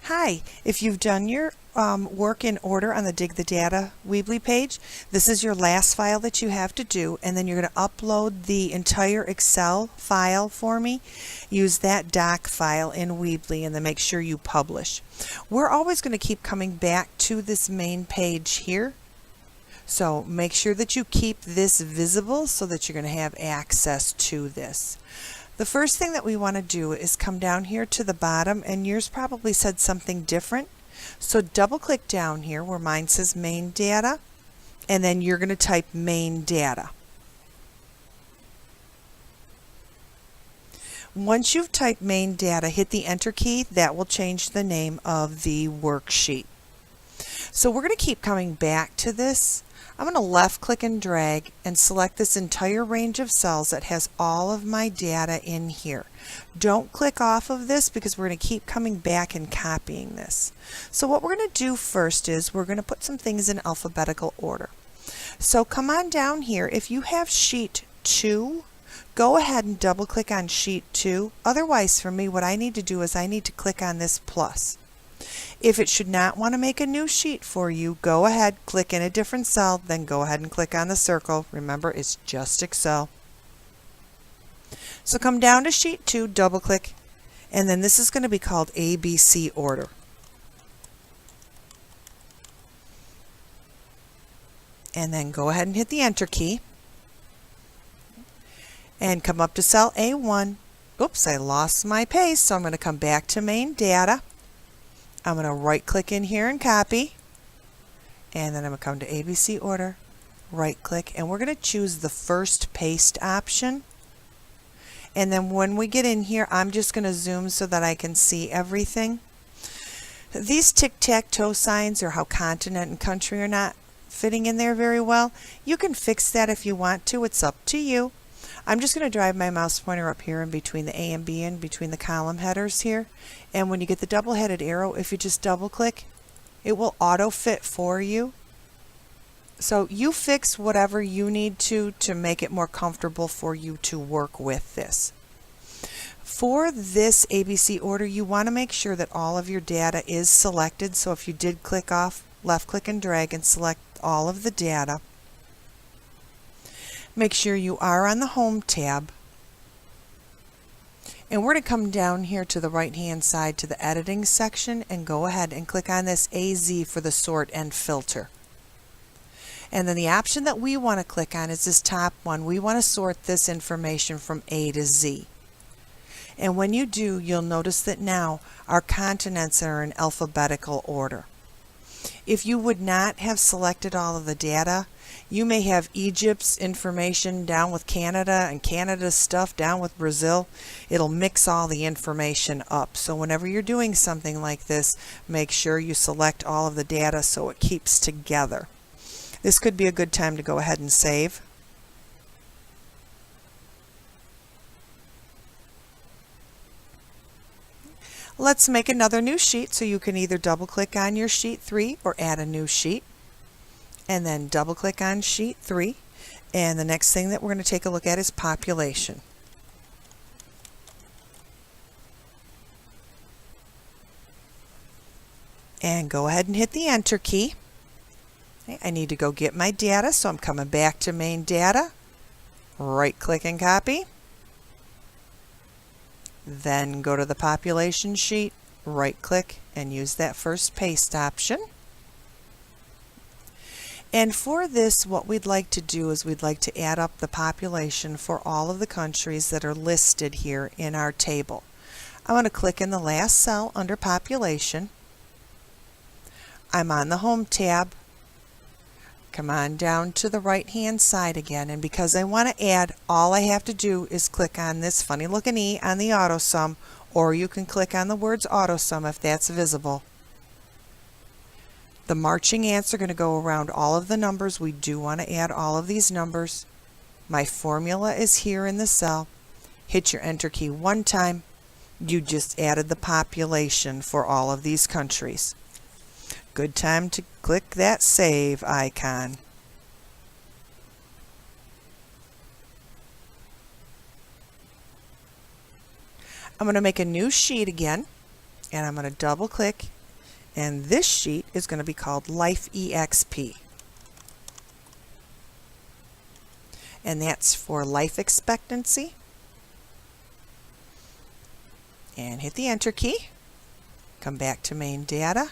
Hi, if you've done your work in order on the Dig the Data Weebly page, this is your last file that you have to do, and then you're going to upload the entire Excel file for me. Use that doc file in Weebly and then make sure you publish. We're always going to keep coming back to this main page here, so make sure that you keep this visible so that you're going to have access to this. The first thing that we want to do is come down here to the bottom, and yours probably said something different. So double click down here where mine says main data, and then you're going to type main data. Once you've typed main data, hit the enter key. That will change the name of the worksheet. So we're going to keep coming back to this. I'm going to left click and drag and select this entire range of cells that has all of my data in here. Don't click off of this because we're going to keep coming back and copying this. So what we're going to do first is we're going to put some things in alphabetical order. So come on down here. If you have sheet 2, go ahead and double click on sheet 2. Otherwise, for me, what I need to do is I need to click on this plus. If it should not want to make a new sheet for you, go ahead, click in a different cell, then go ahead and click on the circle. Remember, it's just Excel. So come down to sheet 2, double click, and then this is going to be called ABC order. And then go ahead and hit the enter key. And come up to cell A1. Oops, I lost my paste, so I'm going to come back to main data. I'm going to right click in here and copy, and then I'm going to come to ABC order, right click, and we're going to choose the first paste option. And then when we get in here, I'm just going to zoom so that I can see everything. These tic-tac-toe signs, or how continent and country are not fitting in there very well, you can fix that if you want to. It's up to you. I'm just going to drive my mouse pointer up here in between the A and B and between the column headers here. And when you get the double-headed arrow, if you just double-click, it will auto-fit for you. So you fix whatever you need to make it more comfortable for you to work with this. For this ABC order, you want to make sure that all of your data is selected. So if you did click off, left-click and drag and select all of the data. Make sure you are on the Home tab. And we're going to come down here to the right-hand side to the Editing section and go ahead and click on this AZ for the Sort and Filter. And then the option that we want to click on is this top one. We want to sort this information from A to Z. And when you do, you'll notice that now our continents are in alphabetical order. If you would not have selected all of the data, you may have Egypt's information down with Canada and Canada's stuff down with Brazil. It'll mix all the information up. So whenever you're doing something like this, make sure you select all of the data so it keeps together. This could be a good time to go ahead and save. Let's make another new sheet, so you can either double click on your sheet 3 or add a new sheet. And then double click on sheet 3. And the next thing that we're going to take a look at is population. And go ahead and hit the enter key. Okay, I need to go get my data, so I'm coming back to main data. Right click and copy. Then go to the population sheet, right click and use that first paste option. And for this, what we'd like to do is we'd like to add up the population for all of the countries that are listed here in our table. I'm going to click in the last cell under population. I'm on the Home tab. Come on down to the right-hand side again, and because I want to add, all I have to do is click on this funny looking E on the AutoSum, or you can click on the words AutoSum if that's visible. The marching ants are going to go around all of the numbers. We do want to add all of these numbers. My formula is here in the cell. Hit your enter key one time. You just added the population for all of these countries. Good time to click that save icon. I'm going to make a new sheet again, and I'm going to double click And this sheet is going to be called Life EXP. And that's for life expectancy. And hit the Enter key. Come back to main data,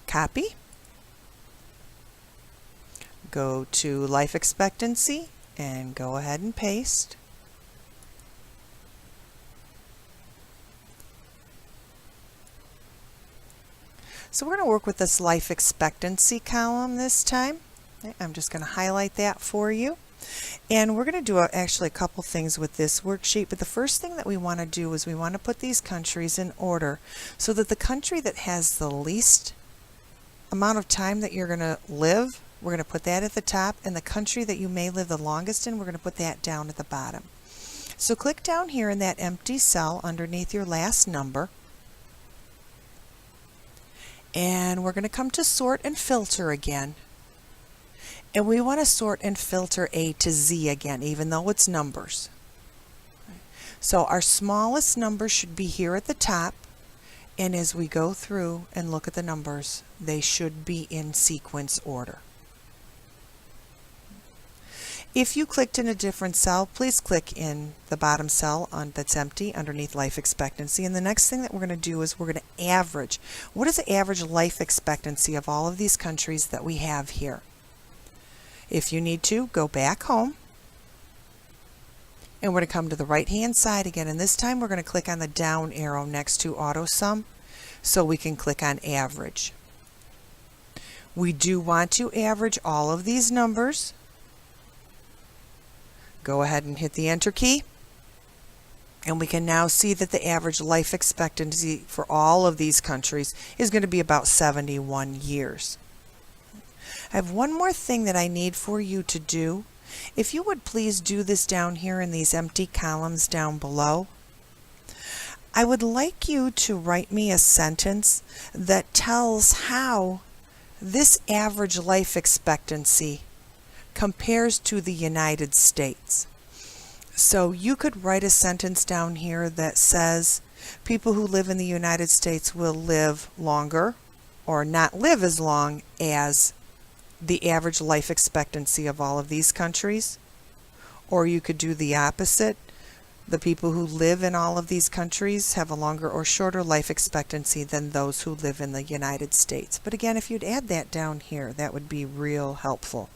copy. Go to life expectancy and go ahead and paste. So we're going to work with this life expectancy column this time. I'm just going to highlight that for you. And we're going to do actually a couple things with this worksheet, but the first thing that we want to do is we want to put these countries in order so that the country that has the least amount of time that you're going to live, we're going to put that at the top, and the country that you may live the longest in, we're going to put that down at the bottom. So click down here in that empty cell underneath your last number, and we're going to come to sort and filter again. And we want to sort and filter A to Z again, even though it's numbers. So our smallest number should be here at the top, and as we go through and look at the numbers, they should be in sequence order. If you clicked in a different cell, please click in the bottom cell that's empty underneath life expectancy. And the next thing that we're going to do is we're going to average. What is the average life expectancy of all of these countries that we have here? If you need to, go back home. And we're going to come to the right-hand side again. And this time we're going to click on the down arrow next to AutoSum so we can click on Average. We do want to average all of these numbers. Go ahead and hit the Enter key. And we can now see that the average life expectancy for all of these countries is going to be about 71 years. I have one more thing that I need for you to do. If you would please do this down here in these empty columns down below. I would like you to write me a sentence that tells how this average life expectancy compares to the United States. So you could write a sentence down here that says people who live in the United States will live longer or not live as long as the average life expectancy of all of these countries. Or you could do the opposite. The people who live in all of these countries have a longer or shorter life expectancy than those who live in the United States. But again, if you'd add that down here, that would be real helpful.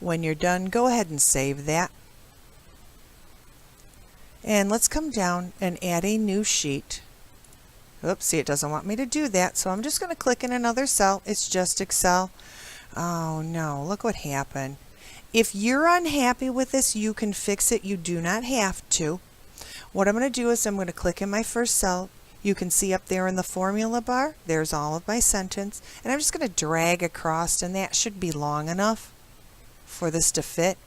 When you're done, go ahead and save that. And let's come down and add a new sheet. Oops, see, it doesn't want me to do that, so I'm just going to click in another cell. It's just Excel. Oh no, look what happened. If you're unhappy with this, you can fix it. You do not have to. What I'm going to do is I'm going to click in my first cell. You can see up there in the formula bar, there's all of my sentence. And I'm just going to drag across, and that should be long enough for this to fit.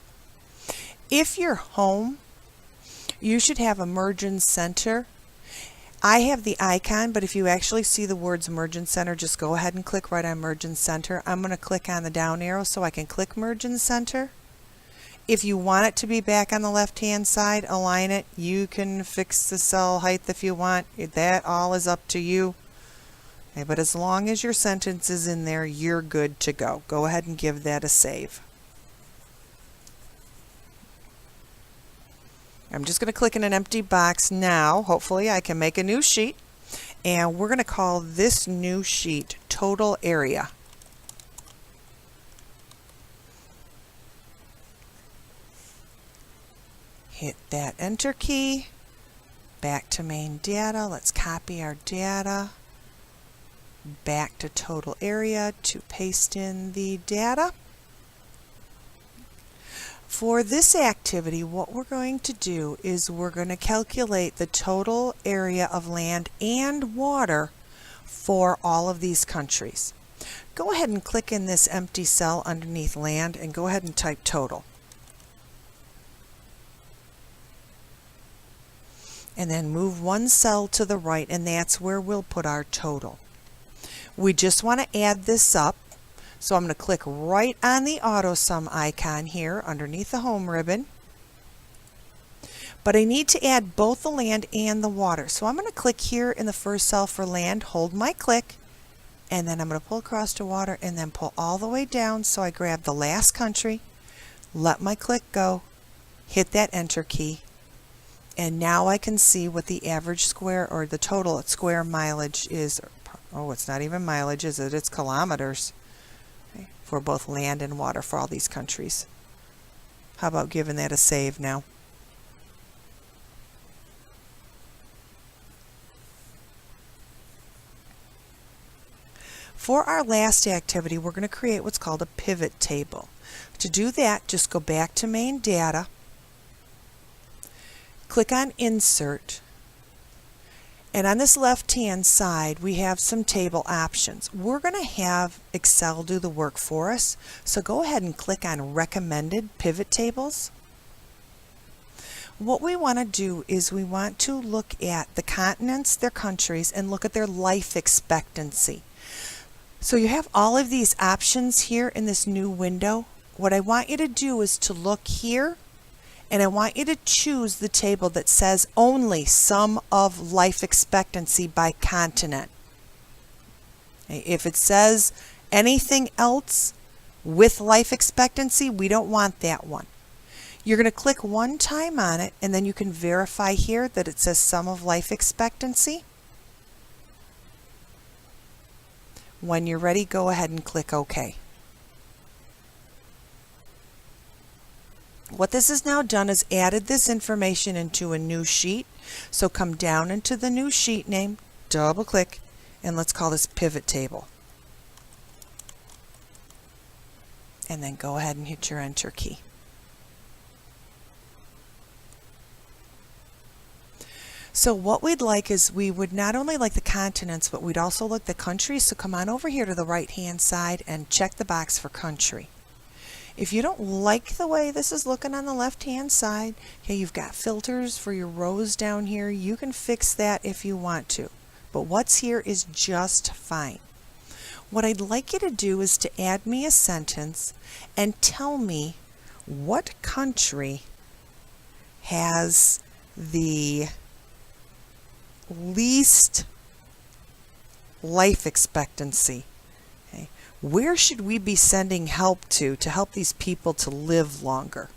If you're home, you should have a Merging Center. I have the icon, but if you actually see the words Merging Center, just go ahead and click right on Merging Center. I'm going to click on the down arrow so I can click Merging Center. If you want it to be back on the left-hand side, align it. You can fix the cell height if you want. That all is up to you. Okay, but as long as your sentence is in there, you're good to go. Go ahead and give that a save. I'm just going to click in an empty box now. Hopefully I can make a new sheet. And we're going to call this new sheet Total Area. Hit that Enter key. Back to main data. Let's copy our data. Back to Total Area to paste in the data. For this activity, what we're going to do is we're going to calculate the total area of land and water for all of these countries. Go ahead and click in this empty cell underneath land and go ahead and type total. And then move one cell to the right, and that's where we'll put our total. We just want to add this up, so I'm going to click right on the AutoSum icon here underneath the Home ribbon. But I need to add both the land and the water, so I'm going to click here in the first cell for land, hold my click, and then I'm going to pull across to water and then pull all the way down, so I grab the last country, let my click go, hit that enter key, and now I can see what the average square or the total square mileage is. Oh, it's not even mileage, is it? It's kilometers, okay, for both land and water for all these countries. How about giving that a save now? For our last activity, we're going to create what's called a pivot table. To do that, just go back to main data, click on Insert, and on this left-hand side we have some table options. We're going to have Excel do the work for us, so go ahead and click on Recommended Pivot Tables. What we want to do is we want to look at the continents, their countries, and look at their life expectancy. So you have all of these options here in this new window. What I want you to do is to look here, and I want you to choose the table that says only sum of life expectancy by continent. If it says anything else with life expectancy, we don't want that one. You're going to click one time on it, and then you can verify here that it says sum of life expectancy. When you're ready, go ahead and click OK. What this has now done is added this information into a new sheet. So come down into the new sheet name, double click, and let's call this pivot table. And then go ahead and hit your enter key. So what we'd like is we would not only like the continents, but we'd also like the countries. So come on over here to the right hand side and check the box for country. If you don't like the way this is looking on the left hand side, okay, you've got filters for your rows down here. You can fix that if you want to, but what's here is just fine. What I'd like you to do is to add me a sentence and tell me what country has the least life expectancy. Okay. Where should we be sending help to help these people to live longer?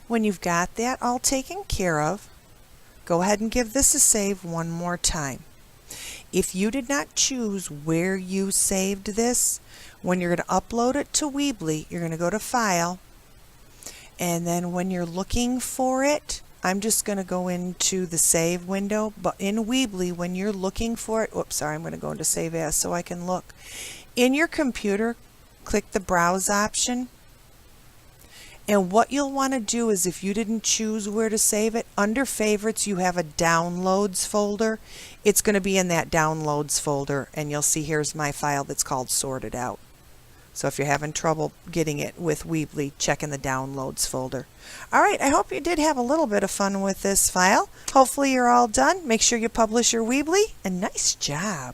When you've got that all taken care of, go ahead and give this a save one more time. If you did not choose where you saved this, when you're going to upload it to Weebly, you're going to go to File, and then when you're looking for it, I'm just going to go into the Save window, but in Weebly, when you're looking for it, oops, sorry, I'm going to go into Save As so I can look. In your computer, click the Browse option. And what you'll want to do is, if you didn't choose where to save it, under Favorites you have a Downloads folder. It's going to be in that Downloads folder, and you'll see here's my file that's called Sorted Out. So if you're having trouble getting it with Weebly, check in the Downloads folder. Alright, I hope you did have a little bit of fun with this file. Hopefully you're all done. Make sure you publish your Weebly, and nice job!